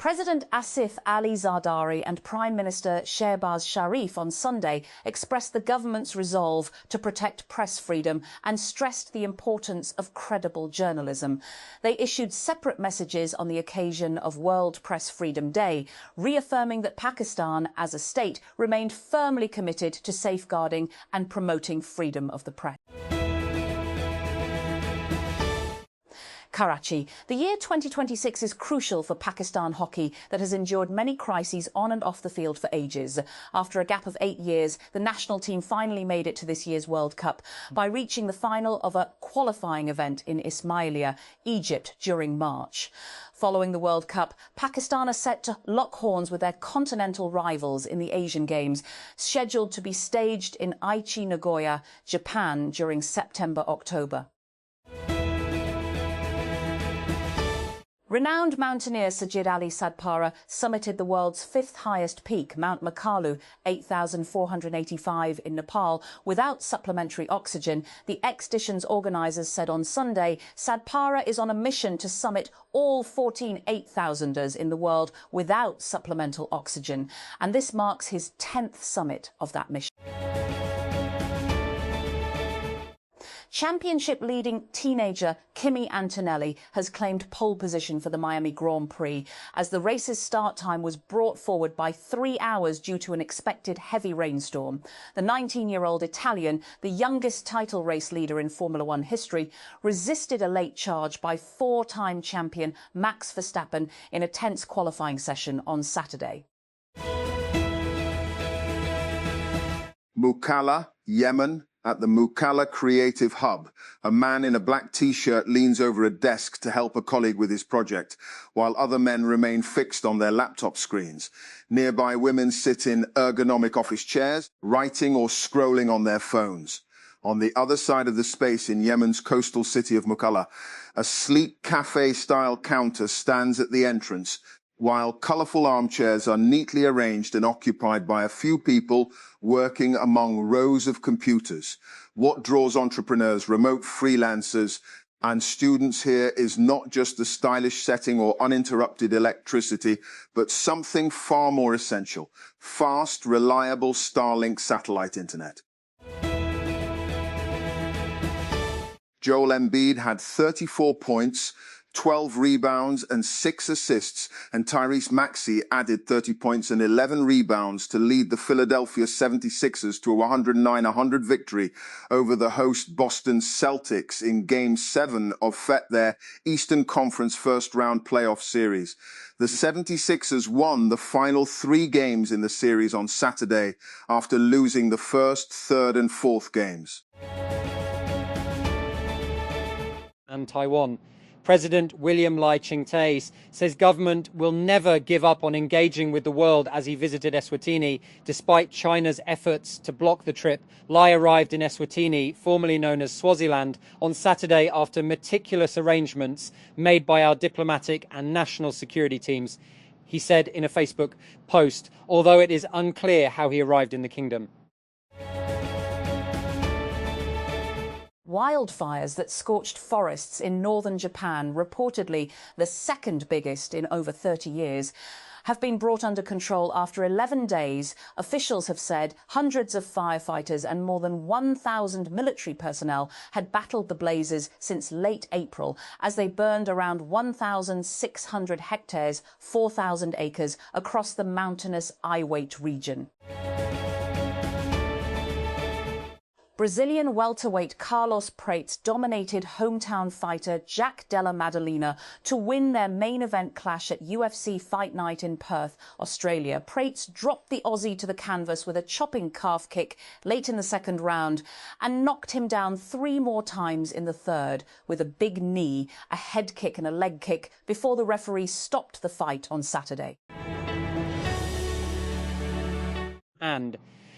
President Asif Ali Zardari and Prime Minister Shehbaz Sharif on Sunday expressed the government's resolve to protect press freedom and stressed the importance of credible journalism. They issued separate messages on the occasion of World Press Freedom Day, reaffirming that Pakistan, as a state, remained firmly committed to safeguarding and promoting freedom of the press. Karachi. The year 2026 is crucial for Pakistan hockey that has endured many crises on and off the field for ages. After a gap of 8 years, the national team finally made it to this year's World Cup by reaching the final of a qualifying event in Ismailia, Egypt, during March. Following the World Cup, Pakistan are set to lock horns with their continental rivals in the Asian Games, scheduled to be staged in Aichi, Nagoya, Japan during September-October. Renowned mountaineer Sajid Ali Sadpara summited the world's fifth highest peak, Mount Makalu, 8,485 in Nepal, without supplementary oxygen. The expedition's organisers said on Sunday Sadpara is on a mission to summit all 14 8,000ers in the world without supplemental oxygen, and this marks his 10th summit of that mission. Championship-leading teenager Kimi Antonelli has claimed pole position for the Miami Grand Prix as the race's start time was brought forward by 3 hours due to an expected heavy rainstorm. The 19-year-old Italian, the youngest title race leader in Formula One history, resisted a late charge by 4-time champion Max Verstappen in a tense qualifying session on Saturday. Mukalla, Yemen. At the Mukalla Creative Hub, a man in a black T-shirt leans over a desk to help a colleague with his project, while other men remain fixed on their laptop screens. Nearby, women sit in ergonomic office chairs, writing or scrolling on their phones. On the other side of the space in Yemen's coastal city of Mukalla, a sleek cafe-style counter stands at the entrance, while colourful armchairs are neatly arranged and occupied by a few people working among rows of computers. What draws entrepreneurs, remote freelancers, and students here is not just the stylish setting or uninterrupted electricity, but something far more essential: fast, reliable Starlink satellite internet. Joel Embiid had 34 points, 12 rebounds and 6 assists, and Tyrese Maxey added 30 points and 11 rebounds to lead the Philadelphia 76ers to a 109-100 victory over the host Boston Celtics in Game 7 of their Eastern Conference first-round playoff series. The 76ers won the final 3 games in the series on Saturday after losing the first, third and fourth games. And Taiwan. President William Lai Ching-te says government will never give up on engaging with the world as he visited Eswatini. Despite China's efforts to block the trip, Lai arrived in Eswatini, formerly known as Swaziland, on Saturday after meticulous arrangements made by our diplomatic and national security teams. He said in a Facebook post, although it is unclear how he arrived in the kingdom. Wildfires that scorched forests in northern Japan, reportedly the second biggest in over 30 years, have been brought under control after 11 days. Officials have said hundreds of firefighters and more than 1,000 military personnel had battled the blazes since late April as they burned around 1,600 hectares, 4,000 acres, across the mountainous Iwate region. Brazilian welterweight Carlos Prates dominated hometown fighter Jack Della Maddalena to win their main event clash at UFC Fight Night in Perth, Australia. Prates dropped the Aussie to the canvas with a chopping calf kick late in the second round and knocked him down 3 more times in the third with a big knee, a head kick and a leg kick before the referee stopped the fight on Saturday. And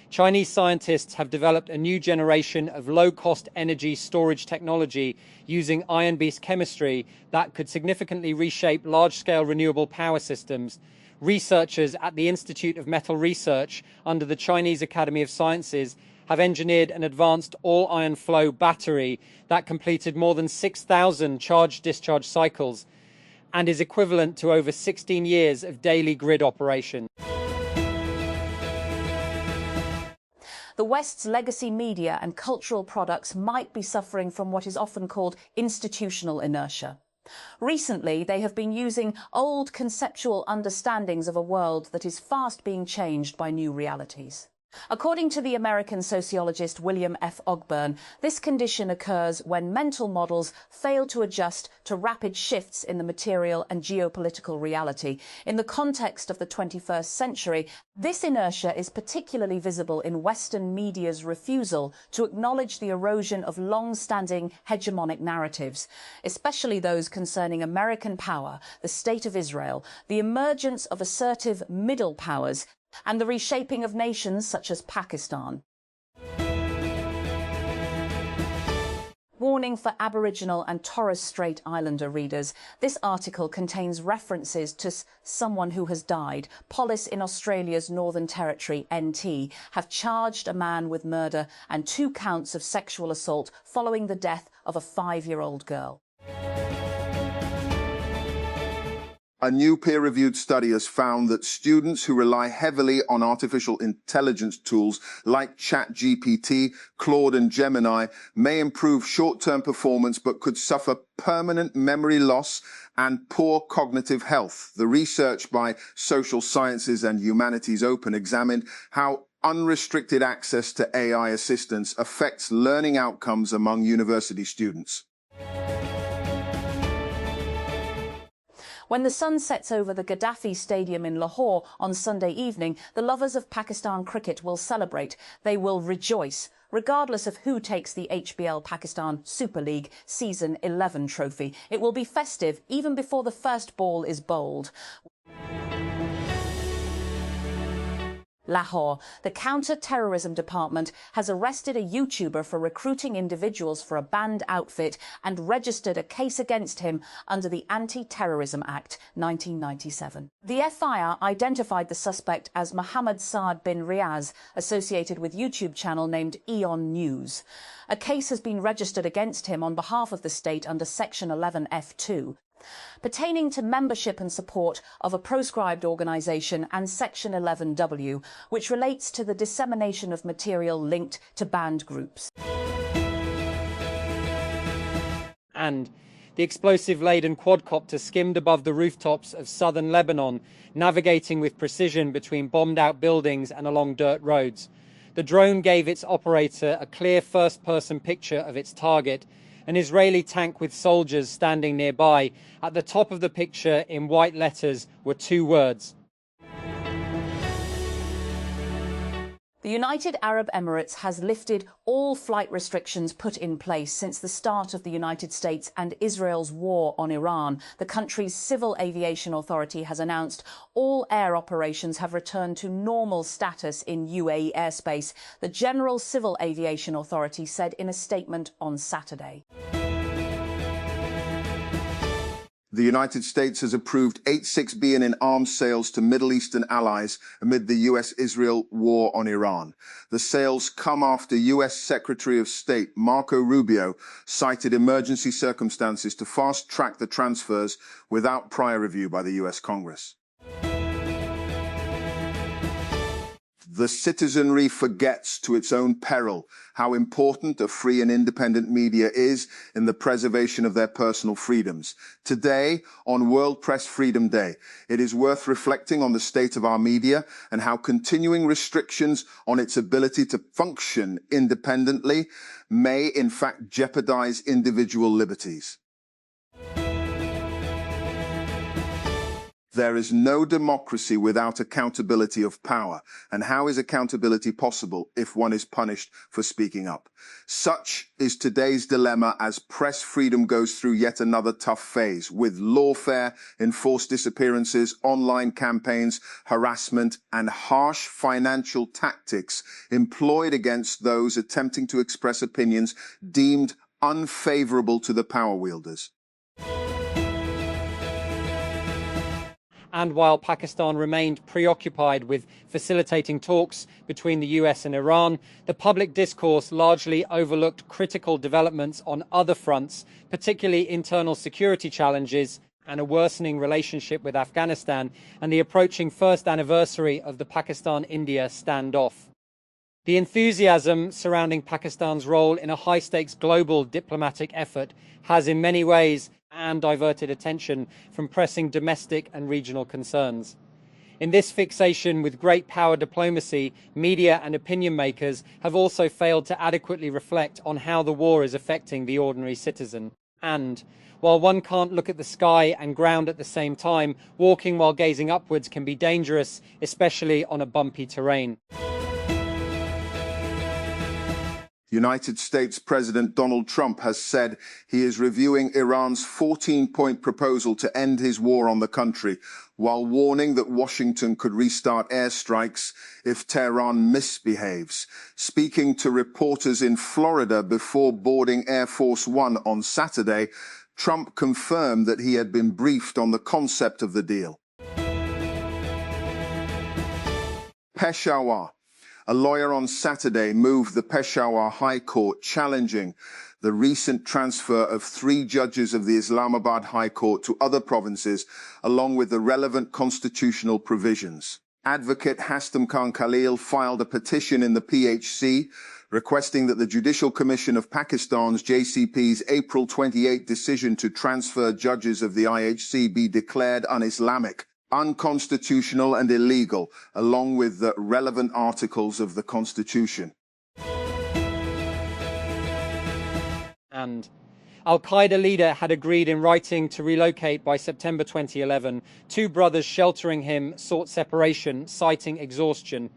Chinese scientists have developed a new generation of low-cost energy storage technology using iron-based chemistry that could significantly reshape large-scale renewable power systems. Researchers at the Institute of Metal Research under the Chinese Academy of Sciences have engineered an advanced all-iron flow battery that completed more than 6,000 charge-discharge cycles. and is equivalent to over 16 years of daily grid operation. The West's legacy media and cultural products might be suffering from what is often called institutional inertia. Recently, they have been using old conceptual understandings of a world that is fast being changed by new realities. According to the American sociologist William F. Ogburn, this condition occurs when mental models fail to adjust to rapid shifts in the material and geopolitical reality. In the context of the 21st century, this inertia is particularly visible in Western media's refusal to acknowledge the erosion of long-standing hegemonic narratives, especially those concerning American power, the State of Israel, the emergence of assertive middle powers, and the reshaping of nations such as Pakistan. Warning for Aboriginal and Torres Strait Islander readers. This article contains references to someone who has died. Police in Australia's Northern Territory, NT, have charged a man with murder and 2 counts of sexual assault following the death of a 5-year-old girl. A new peer-reviewed study has found that students who rely heavily on artificial intelligence tools like ChatGPT, Claude and Gemini may improve short-term performance but could suffer permanent memory loss and poor cognitive health. The research by Social Sciences and Humanities Open examined how unrestricted access to AI assistance affects learning outcomes among university students. When the sun sets over the Gaddafi Stadium in Lahore on Sunday evening, the lovers of Pakistan cricket will celebrate. They will rejoice, regardless of who takes the HBL Pakistan Super League Season 11 trophy. It will be festive even before the first ball is bowled. Lahore. The Counter-Terrorism Department has arrested a YouTuber for recruiting individuals for a banned outfit and registered a case against him under the Anti-Terrorism Act 1997. The FIR identified the suspect as Mohammed Saad bin Riaz, associated with YouTube channel named Eon News. A case has been registered against him on behalf of the state under Section 11F2. Pertaining to membership and support of a proscribed organisation, and Section 11W, which relates to the dissemination of material linked to banned groups. And the explosive-laden quadcopter skimmed above the rooftops of southern Lebanon, navigating with precision between bombed-out buildings and along dirt roads. The drone gave its operator a clear first-person picture of its target, an Israeli tank with soldiers standing nearby. At the top of the picture, in white letters, were 2 words: The United Arab Emirates has lifted all flight restrictions put in place since the start of the United States and Israel's war on Iran. The country's Civil Aviation Authority has announced all air operations have returned to normal status in UAE airspace, the General Civil Aviation Authority said in a statement on Saturday. The United States has approved $86 billion in arms sales to Middle Eastern allies amid the US-Israel war on Iran. The sales come after US Secretary of State Marco Rubio cited emergency circumstances to fast-track the transfers without prior review by the US Congress. The citizenry forgets to its own peril how important a free and independent media is in the preservation of their personal freedoms. Today, on World Press Freedom Day, it is worth reflecting on the state of our media and how continuing restrictions on its ability to function independently may, in fact, jeopardize individual liberties. There is no democracy without accountability of power. And how is accountability possible if one is punished for speaking up? Such is today's dilemma as press freedom goes through yet another tough phase, with lawfare, enforced disappearances, online campaigns, harassment, and harsh financial tactics employed against those attempting to express opinions deemed unfavorable to the power wielders. And while Pakistan remained preoccupied with facilitating talks between the US and Iran, the public discourse largely overlooked critical developments on other fronts, particularly internal security challenges and a worsening relationship with Afghanistan and the approaching first anniversary of the Pakistan-India standoff. The enthusiasm surrounding Pakistan's role in a high-stakes global diplomatic effort has in many ways diverted attention from pressing domestic and regional concerns. In this fixation with great power diplomacy, media and opinion makers have also failed to adequately reflect on how the war is affecting the ordinary citizen. And, while one can't look at the sky and ground at the same time, walking while gazing upwards can be dangerous, especially on a bumpy terrain. United States President Donald Trump has said he is reviewing Iran's 14-point proposal to end his war on the country, while warning that Washington could restart airstrikes if Tehran misbehaves. Speaking to reporters in Florida before boarding Air Force One on Saturday, Trump confirmed that he had been briefed on the concept of the deal. Peshawar. A lawyer on Saturday moved the Peshawar High Court challenging the recent transfer of 3 judges of the Islamabad High Court to other provinces, along with the relevant constitutional provisions. Advocate Hastam Khan Khalil filed a petition in the PHC requesting that the Judicial Commission of Pakistan's JCP's April 28 decision to transfer judges of the IHC be declared un-Islamic, unconstitutional and illegal, along with the relevant articles of the Constitution. And Al-Qaeda leader had agreed in writing to relocate by September 2011. 2 brothers sheltering him sought separation, citing exhaustion.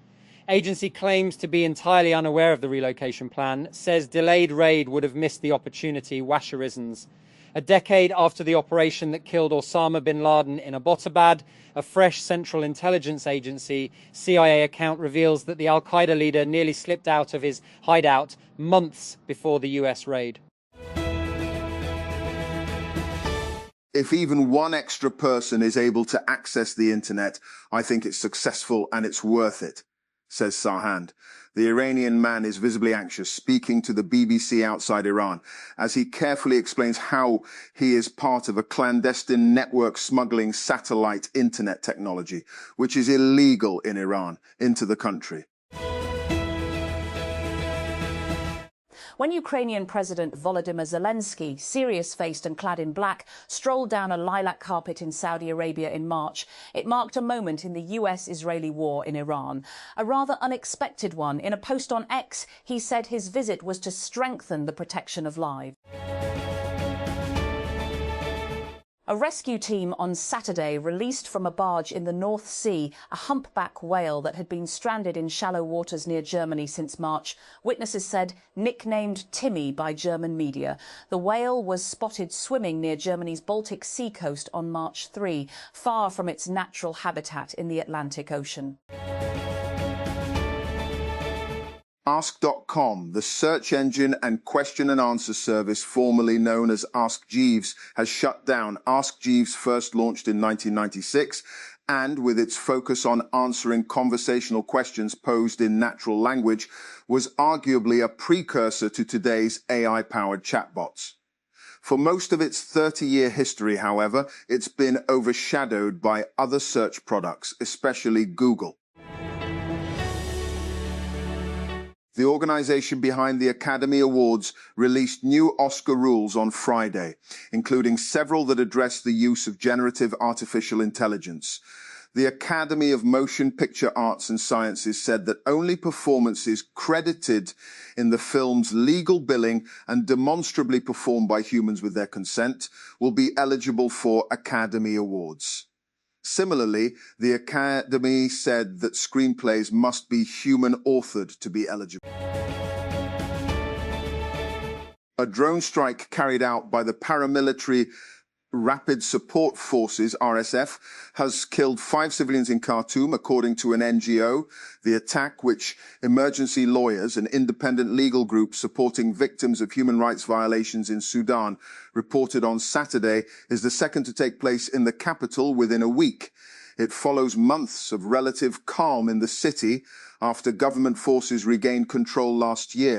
Agency claims to be entirely unaware of the relocation plan, says delayed raid would have missed the opportunity, Washer reasons. A decade after the operation that killed Osama bin Laden in Abbottabad, a fresh Central Intelligence Agency CIA account reveals that the Al-Qaeda leader nearly slipped out of his hideout months before the US raid. If even one extra person is able to access the internet, I think it's successful and it's worth it, says Sarhand. The Iranian man is visibly anxious, speaking to the BBC outside Iran, as he carefully explains how he is part of a clandestine network smuggling satellite internet technology, which is illegal in Iran, into the country. When Ukrainian President Volodymyr Zelensky, serious-faced and clad in black, strolled down a lilac carpet in Saudi Arabia in March, it marked a moment in the US-Israeli war in Iran. A rather unexpected one. In a post on X, he said his visit was to strengthen the protection of lives. A rescue team on Saturday released from a barge in the North Sea a humpback whale that had been stranded in shallow waters near Germany since March. Witnesses said nicknamed Timmy by German media. The whale was spotted swimming near Germany's Baltic Sea coast on March 3, far from its natural habitat in the Atlantic Ocean. Ask.com, the search engine and question and answer service formerly known as Ask Jeeves, has shut down. Ask Jeeves first launched in 1996 and, with its focus on answering conversational questions posed in natural language, was arguably a precursor to today's AI-powered chatbots. For most of its 30-year history, however, it's been overshadowed by other search products, especially Google. The organization behind the Academy Awards released new Oscar rules on Friday, including several that address the use of generative artificial intelligence. The Academy of Motion Picture Arts and Sciences said that only performances credited in the film's legal billing and demonstrably performed by humans with their consent will be eligible for Academy Awards. Similarly, the Academy said that screenplays must be human-authored to be eligible. A drone strike carried out by the paramilitary Rapid Support Forces, RSF, has killed 5 civilians in Khartoum, according to an NGO. The attack, which emergency lawyers, an independent legal group supporting victims of human rights violations in Sudan, reported on Saturday, is the second to take place in the capital within a week. It follows months of relative calm in the city after government forces regained control last year.